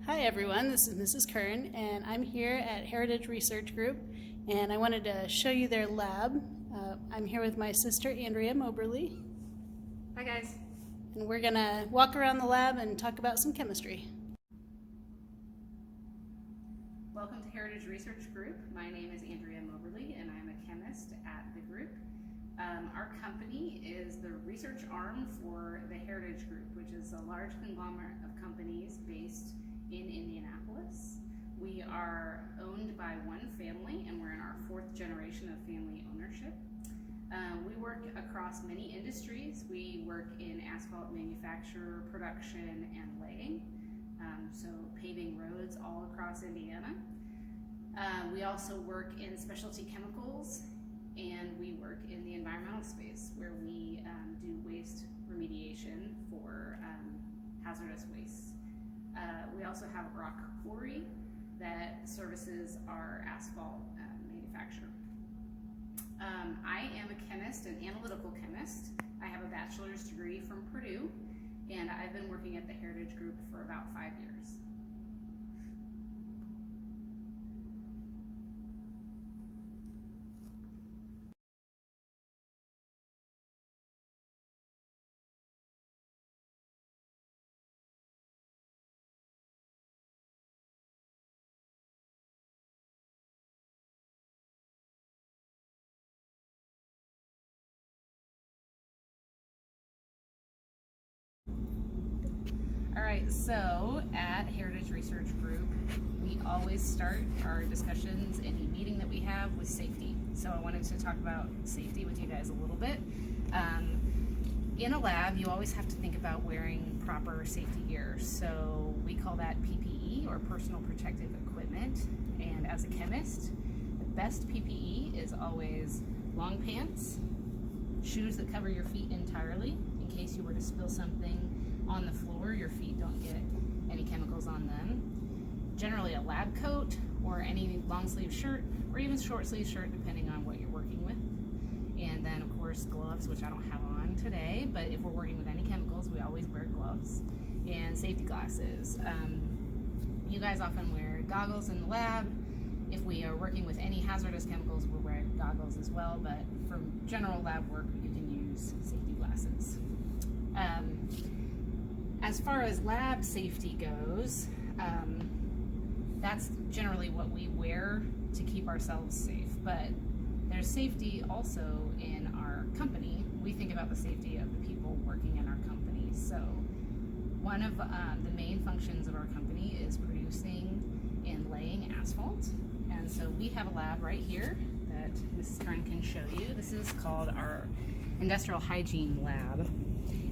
Hi everyone, this is Mrs. Kern and I'm here at Heritage Research Group and I wanted to show you their lab. I'm here with my sister Andrea Moberly. Hi guys. And we're going to walk around the lab and talk about some chemistry. Welcome to Heritage Research Group. My name is Andrea Moberly and I'm a chemist at the group. Our company is the research arm for the Heritage Group, which is a large conglomerate of companies based in Indianapolis. We are owned by one family and we're in our fourth generation of family ownership. We work across many industries. We work in asphalt manufacture, production, and laying. So paving roads all across Indiana. We also work in specialty chemicals, and we work in the environmental space where we do waste remediation for hazardous wastes. We also have a rock quarry that services our asphalt manufacture. I am a chemist, an analytical chemist. I have a bachelor's degree from Purdue, and I've been working at the Heritage Group for about 5 years. Alright, so at Heritage Research Group, we always start our discussions, any meeting that we have, with safety. So I wanted to talk about safety with you guys a little bit. In a lab, you always have to think about wearing proper safety gear. So we call that PPE, or personal protective equipment. And as a chemist, the best PPE is always long pants, shoes that cover your feet entirely, in case you were to spill something on the floor, your feet don't get any chemicals on them. Generally a lab coat or any long sleeve shirt or even short sleeve shirt depending on what you're working with. And then of course gloves, which I don't have on today, but if we're working with any chemicals we always wear gloves. And safety glasses. You guys often wear goggles in the lab. If we are working with any hazardous chemicals we'll wear goggles as well, but for general lab work you can use safety glasses. As far as lab safety goes, that's generally what we wear to keep ourselves safe. But there's safety also in our company. We think about the safety of the people working in our company. So one of the main functions of our company is producing and laying asphalt. And so we have a lab right here that Mrs. Kern can show you. This is called our Industrial Hygiene Lab.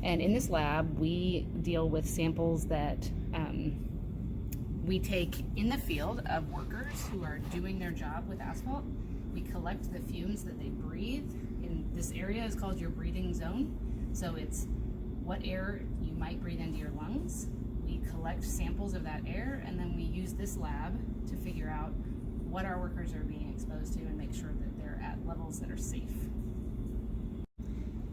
And in this lab, we deal with samples that we take in the field of workers who are doing their job with asphalt. We collect the fumes that they breathe. In this area is called your breathing zone. So it's what air you might breathe into your lungs. We collect samples of that air, and then we use this lab to figure out what our workers are being exposed to and make sure that they're at levels that are safe.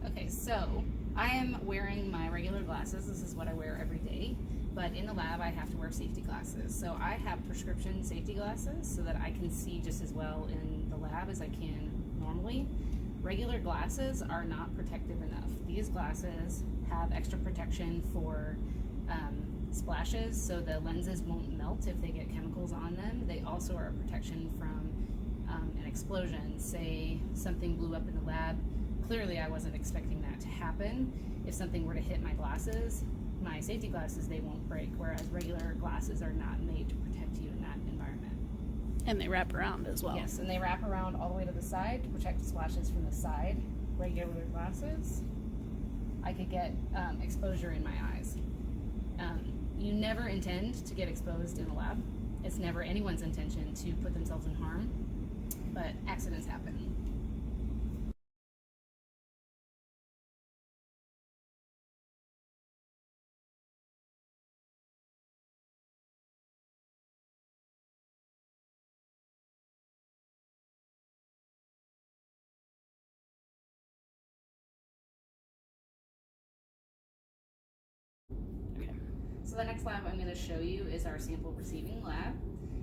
Okay, so I am wearing my regular glasses. This is what I wear every day, but in the lab I have to wear safety glasses. So I have prescription safety glasses so that I can see just as well in the lab as I can normally. Regular glasses are not protective enough. These glasses have extra protection for splashes, so the lenses won't melt if they get chemicals on them. They also are a protection from an explosion. Say something blew up in the lab. Clearly I wasn't expecting that to happen. If something were to hit my glasses, my safety glasses, they won't break, whereas regular glasses are not made to protect you in that environment. And they wrap around as well. Yes, and they wrap around all the way to the side to protect splashes from the side. Regular glasses, I could get exposure in my eyes. You never intend to get exposed in a lab. It's never anyone's intention to put themselves in harm, but accidents happen. So the next lab I'm going to show you is our sample receiving lab.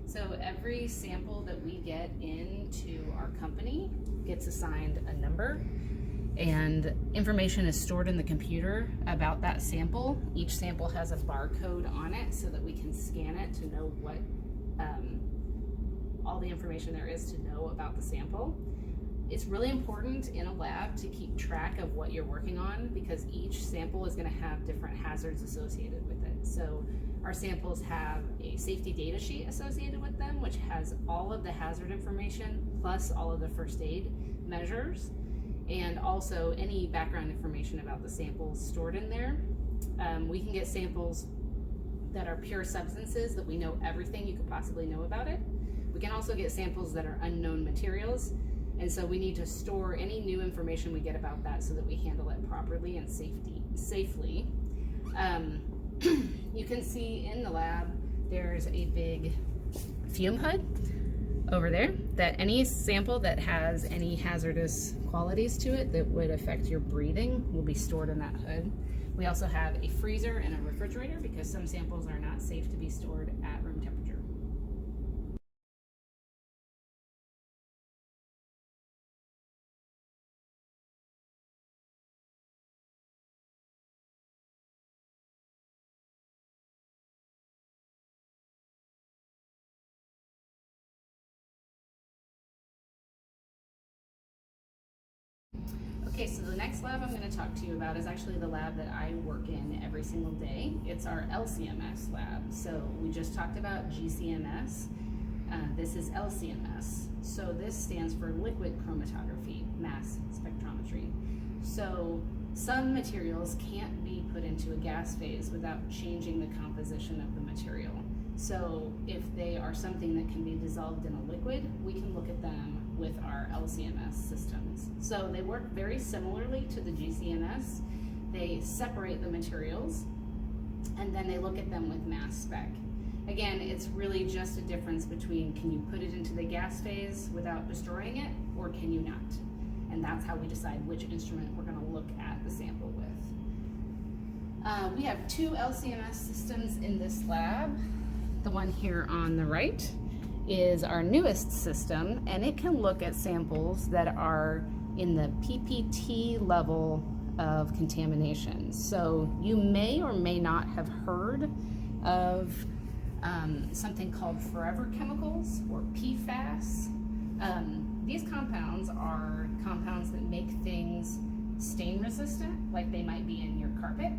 So every sample that we get into our company gets assigned a number, and information is stored in the computer about that sample. Each sample has a barcode on it so that we can scan it to know what all the information there is to know about the sample. It's really important in a lab to keep track of what you're working on, because each sample is going to have different hazards associated with it. So our samples have a safety data sheet associated with them, which has all of the hazard information plus all of the first aid measures, and also any background information about the samples stored in there. We can get samples that are pure substances that we know everything you could possibly know about it. We can also get samples that are unknown materials, and so we need to store any new information we get about that so that we handle it properly and safely. You can see in the lab there's a big fume hood over there, that any sample that has any hazardous qualities to it that would affect your breathing will be stored in that hood. We also have a freezer and a refrigerator because some samples are not safe to be stored at room temperature. Okay, so the next lab I'm going to talk to you about is actually the lab that I work in every single day. It's our LCMS lab. So we just talked about GCMS. This is LCMS. So this stands for liquid chromatography, mass spectrometry. So some materials can't be put into a gas phase without changing the composition of the material. So if they are something that can be dissolved in a liquid, we can look at them with our LCMS systems. So they work very similarly to the GCMS. They separate the materials and then they look at them with mass spec. Again, it's really just a difference between can you put it into the gas phase without destroying it, or can you not? And that's how we decide which instrument we're going to look at the sample with. We have two LCMS systems in this lab. The one here on the right is our newest system, and it can look at samples that are in the PPT level of contamination. So you may or may not have heard of something called forever chemicals, or PFAS. These compounds are compounds that make things stain resistant, like they might be in your carpet.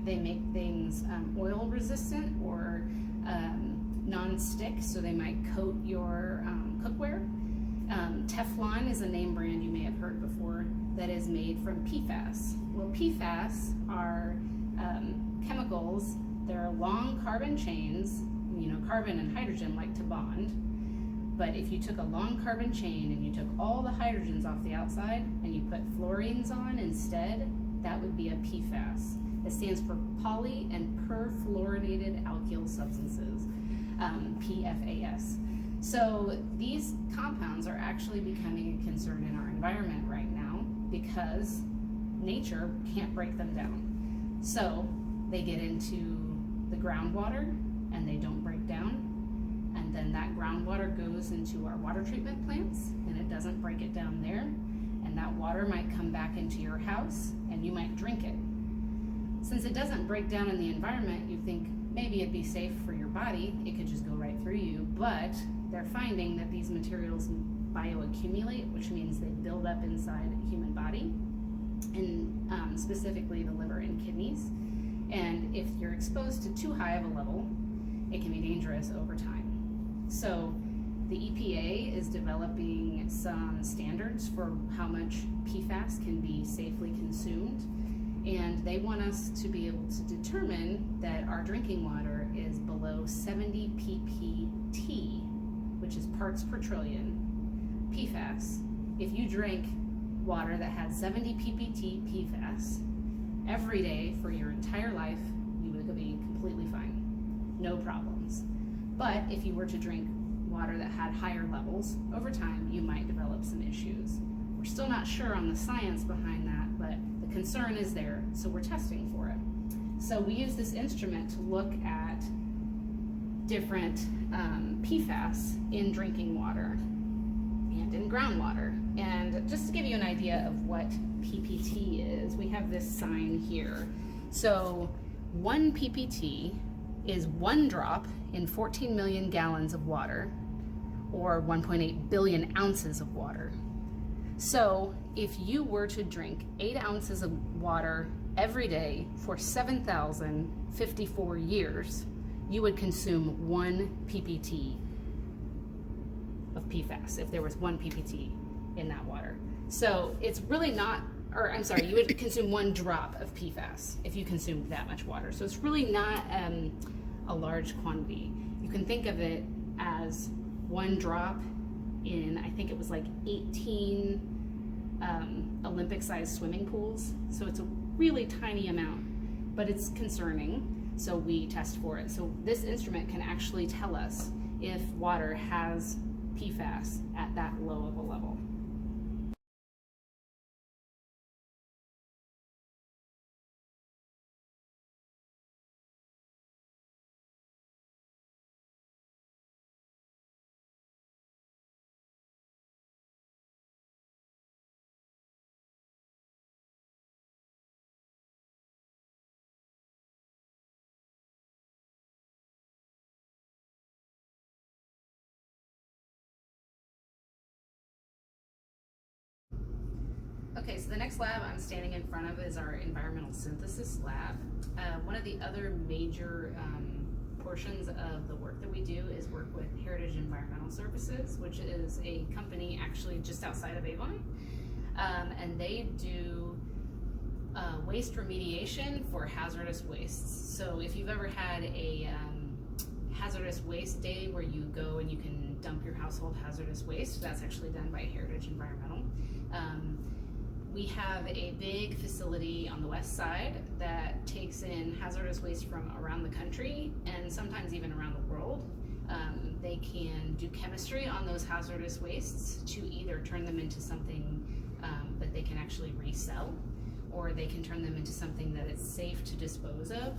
They make things oil resistant or non-stick, so they might coat your cookware. Teflon is a name brand you may have heard before that is made from PFAS. Well, PFAS are chemicals. They're long carbon chains. You know, carbon and hydrogen like to bond. But if you took a long carbon chain and you took all the hydrogens off the outside and you put fluorines on instead, that would be a PFAS. It stands for poly and perfluorinated alkyl substances, PFAS. So these compounds are actually becoming a concern in our environment right now because nature can't break them down. So they get into the groundwater and they don't break down. And then that groundwater goes into our water treatment plants and it doesn't break it down there. And that water might come back into your house and you might drink it. Since it doesn't break down in the environment, you think maybe it'd be safe for your body. It could just go right through you. But they're finding that these materials bioaccumulate, which means they build up inside a human body, and specifically the liver and kidneys. And if you're exposed to too high of a level, it can be dangerous over time. So the EPA is developing some standards for how much PFAS can be safely consumed. And they want us to be able to determine that our drinking water is below 70 ppt, which is parts per trillion PFAS. If you drink water that had 70 ppt PFAS every day for your entire life, you would be completely fine, no problems. But if you were to drink water that had higher levels, over time you might develop some issues. We're still not sure on the science behind that, but the concern is there, so we're testing for it. So we use this instrument to look at different PFAS in drinking water and in groundwater. And just to give you an idea of what PPT is, we have this sign here. So 1 PPT is 1 drop in 14 million gallons of water, or 1.8 billion ounces of water. So if you were to drink 8 ounces of water every day for 7,054 years, you would consume 1 PPT of PFAS if there was 1 PPT in that water. So it's really not, or I'm sorry, you would consume 1 drop of PFAS if you consumed that much water. So it's really not a large quantity. You can think of it as 1 drop in, I think it was like 18 Olympic-sized swimming pools. So it's a really tiny amount, but it's concerning. So we test for it. So this instrument can actually tell us if water has PFAS at that low of a level. Okay, so the next lab I'm standing in front of is our environmental synthesis lab. One of the other major portions of the work that we do is work with Heritage Environmental Services, which is a company actually just outside of Avon. And they do waste remediation for hazardous wastes. So if you've ever had a hazardous waste day where you go and you can dump your household hazardous waste, that's actually done by Heritage Environmental. We have a big facility on the west side that takes in hazardous waste from around the country and sometimes even around the world. They can do chemistry on those hazardous wastes to either turn them into something that they can actually resell, or they can turn them into something that is safe to dispose of,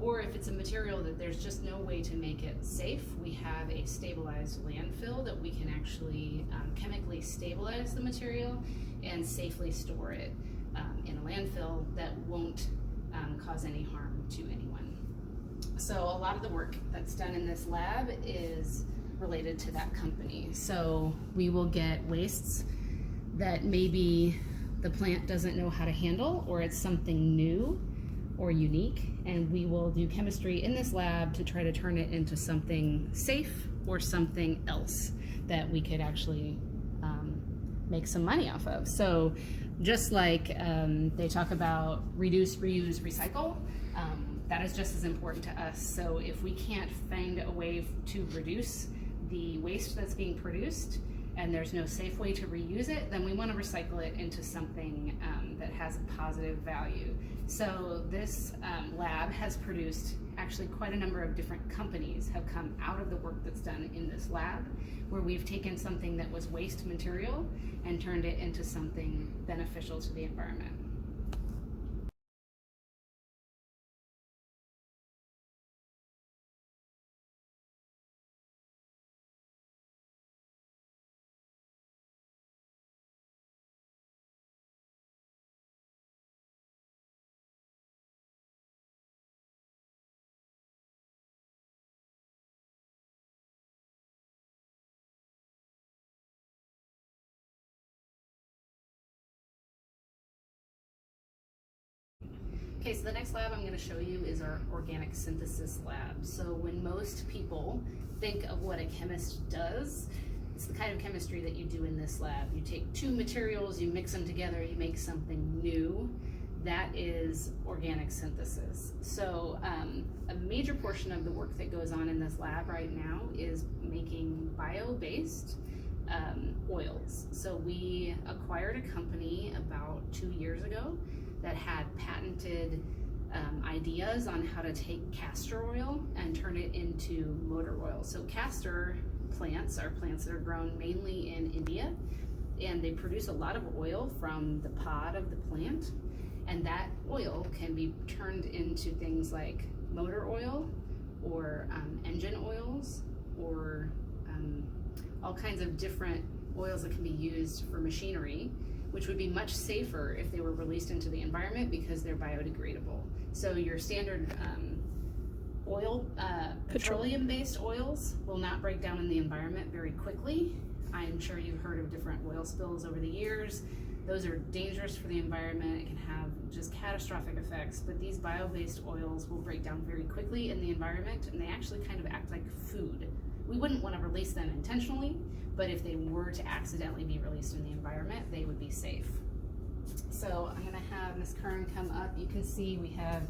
or if it's a material that there's just no way to make it safe, we have a stabilized landfill that we can actually chemically stabilize the material and safely store it in a landfill that won't cause any harm to anyone. So a lot of the work that's done in this lab is related to that company. So we will get wastes that maybe the plant doesn't know how to handle, or it's something new or unique, and we will do chemistry in this lab to try to turn it into something safe or something else that we could actually make some money off of. So just like they talk about reduce, reuse, recycle, that is just as important to us. So if we can't find a way to reduce the waste that's being produced and there's no safe way to reuse it, then we want to recycle it into something that has a positive value. So this lab has produced actually quite a number of different companies have come out of the work that's done in this lab, where we've taken something that was waste material and turned it into something beneficial to the environment. Okay, so the next lab I'm going to show you is our organic synthesis lab. So when most people think of what a chemist does, it's the kind of chemistry that you do in this lab. You take two materials, you mix them together, you make something new. That is organic synthesis. So a major portion of the work that goes on in this lab right now is making bio-based oils. So we acquired a company about 2 years ago that had patented ideas on how to take castor oil and turn it into motor oil. So castor plants are plants that are grown mainly in India, and they produce a lot of oil from the pod of the plant. And that oil can be turned into things like motor oil or engine oils or all kinds of different oils that can be used for machinery, which would be much safer if they were released into the environment because they're biodegradable. So your standard petroleum-based oils will not break down in the environment very quickly. I'm sure you've heard of different oil spills over the years. Those are dangerous for the environment. It can have just catastrophic effects, but these bio-based oils will break down very quickly in the environment, and they actually kind of act like food. We wouldn't want to release them intentionally, but if they were to accidentally be released in the environment, they would be safe. So I'm gonna have Ms. Kern come up. You can see we have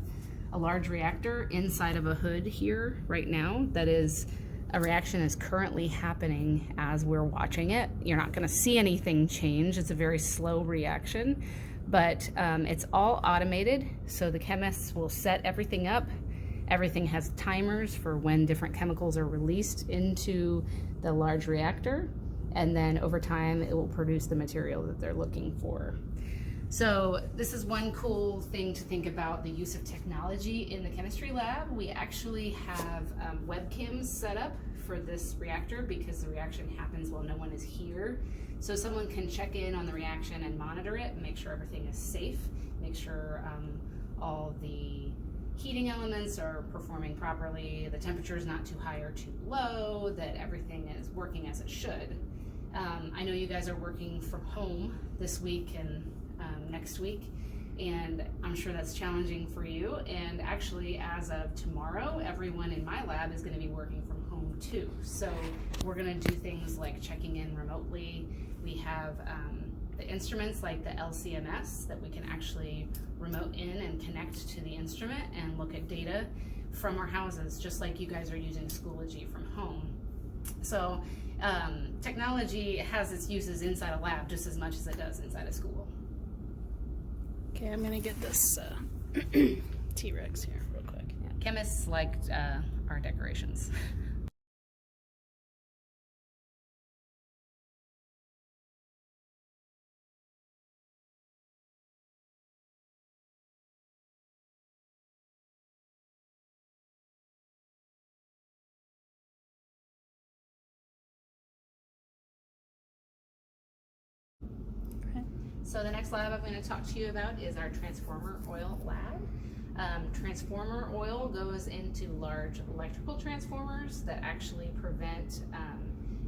a large reactor inside of a hood here right now. That is, a reaction is currently happening as we're watching it. You're not gonna see anything change. It's a very slow reaction, but it's all automated. So the chemists will set everything up. Everything has timers for when different chemicals are released into the large reactor, and then over time it will produce the material that they're looking for. So this is one cool thing to think about the use of technology in the chemistry lab. We actually have webcams set up for this reactor because the reaction happens while no one is here. So someone can check in on the reaction and monitor it and make sure everything is safe, make sure all the heating elements are performing properly, the temperature is not too high or too low, that everything is working as it should. I know you guys are working from home this week and next week, and I'm sure that's challenging for you. And actually, as of tomorrow, everyone in my lab is going to be working from home too. So we're going to do things like checking in remotely. We have the instruments like the LCMS that we can actually remote in and connect to the instrument and look at data from our houses, just like you guys are using Schoology from home. So technology has its uses inside a lab just as much as it does inside a school. Okay, I'm gonna get this T-Rex here real quick. Yeah, chemists liked our decorations. So the next lab I'm going to talk to you about is our transformer oil lab. Transformer oil goes into large electrical transformers that actually prevent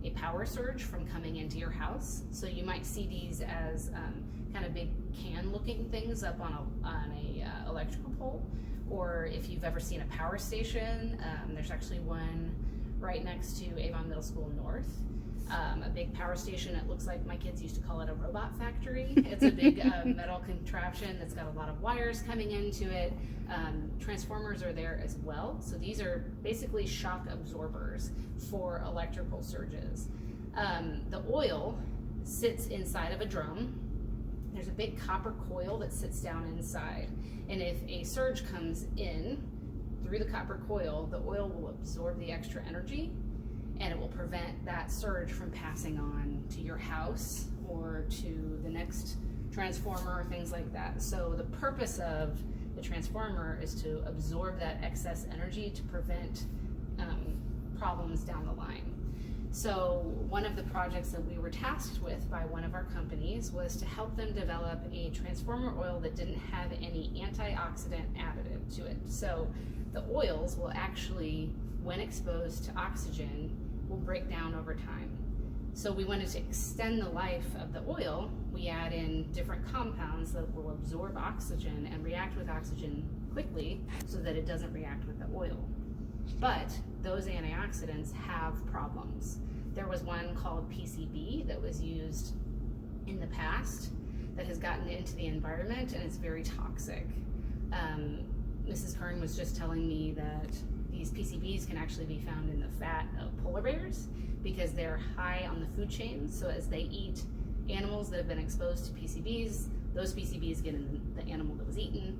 a power surge from coming into your house. So you might see these as kind of big can-looking things up on a electrical pole, or if you've ever seen a power station, there's actually one right next to Avon Middle School North. A big power station. It looks like my kids used to call it a robot factory. It's a big metal contraption that's got a lot of wires coming into it. Transformers are there as well. So these are basically shock absorbers for electrical surges. The oil sits inside of a drum. There's a big copper coil that sits down inside. And if a surge comes in through the copper coil, the oil will absorb the extra energy, and it will prevent that surge from passing on to your house or to the next transformer or things like that. So the purpose of the transformer is to absorb that excess energy to prevent problems down the line. So one of the projects that we were tasked with by one of our companies was to help them develop a transformer oil that didn't have any antioxidant additive to it. So the oils will actually, when exposed to oxygen, will break down over time. So we wanted to extend the life of the oil. We add in different compounds that will absorb oxygen and react with oxygen quickly so that it doesn't react with the oil. But those antioxidants have problems. There was one called PCB that was used in the past that has gotten into the environment, and it's very toxic. Mrs. Kern was just telling me that these PCBs can actually be found in the fat of polar bears because they're high on the food chain. So as they eat animals that have been exposed to PCBs, those PCBs get in the animal that was eaten,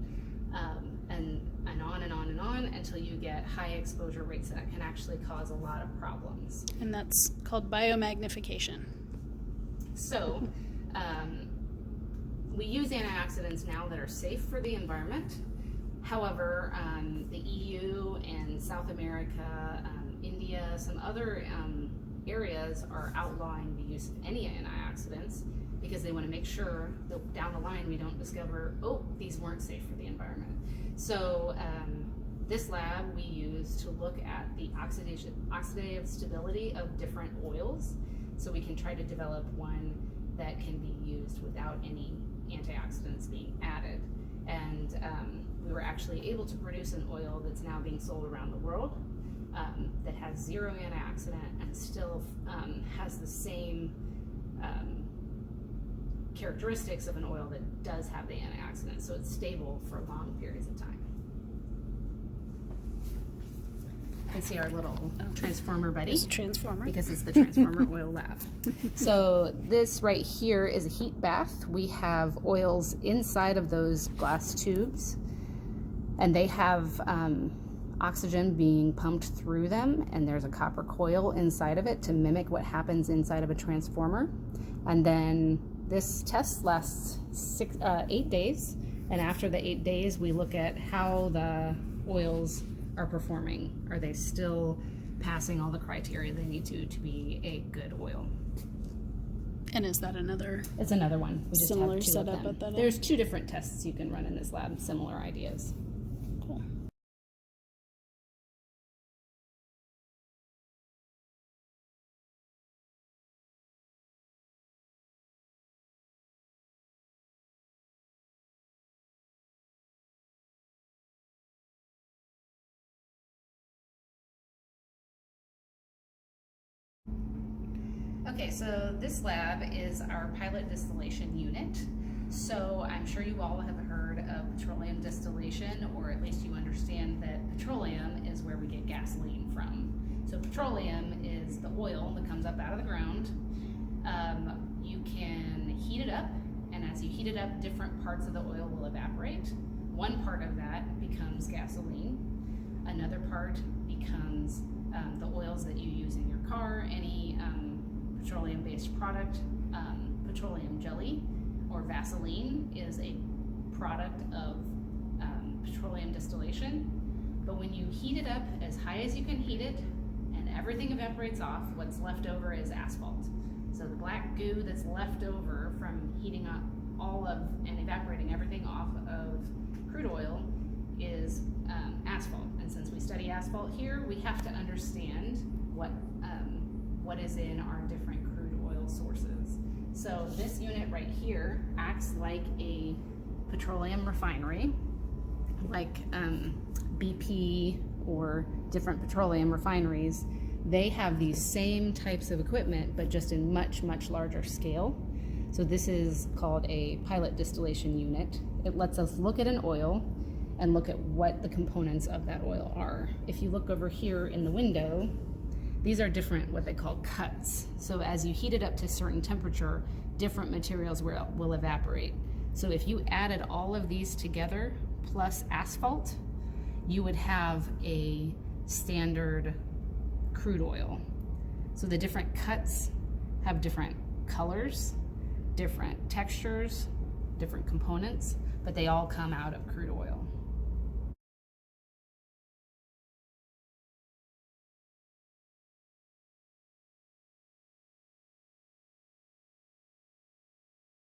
and on and on and on until you get high exposure rates that can actually cause a lot of problems. And that's called biomagnification. So we use antioxidants now that are safe for the environment. However, the EU and South America, India, some other areas are outlawing the use of any antioxidants because they want to make sure that down the line we don't discover, oh, these weren't safe for the environment. So this lab we use to look at the oxidative stability of different oils, so we can try to develop one that can be used without any antioxidants being added. And we were actually able to produce an oil that's now being sold around the world that has zero antioxidant and still has the same characteristics of an oil that does have the antioxidant, so it's stable for long periods of time. You can see our little transformer buddy. It's a transformer. Because it's the Transformer Oil Lab. So this right here is a heat bath. We have oils inside of those glass tubes, and they have oxygen being pumped through them, and there's a copper coil inside of it to mimic what happens inside of a transformer. And then this test lasts 8 days, and after the 8 days we look at how the oils are performing. Are they still passing all the criteria they need to be a good oil? And is that another? It's another one. We just Similar have two setup of them. at that There's 2 different tests you can run in this lab, similar ideas. Cool. Okay, so this lab is our pilot distillation unit. So I'm sure you all have heard of petroleum distillation, or at least you understand that petroleum is where we get gasoline from. So petroleum is the oil that comes up out of the ground. You can heat it up, and as you heat it up, different parts of the oil will evaporate. One part of that becomes gasoline. Another part becomes the oils that you use in your car, any petroleum-based product. Petroleum jelly or Vaseline is a product of petroleum distillation. But when you heat it up as high as you can heat it and everything evaporates off, what's left over is asphalt. So the black goo that's left over from heating up all of and evaporating everything off of crude oil is asphalt. And since we study asphalt here, we have to understand what is in our different crude oil sources. So this unit right here acts like a petroleum refinery, like BP or different petroleum refineries. They have these same types of equipment, but just in much, much larger scale. So this is called a pilot distillation unit. It lets us look at an oil and look at what the components of that oil are. If you look over here in the window, these are different, what they call cuts. So as you heat it up to a certain temperature, different materials will evaporate. So if you added all of these together plus asphalt, you would have a standard crude oil. So the different cuts have different colors, different textures, different components, but they all come out of crude oil.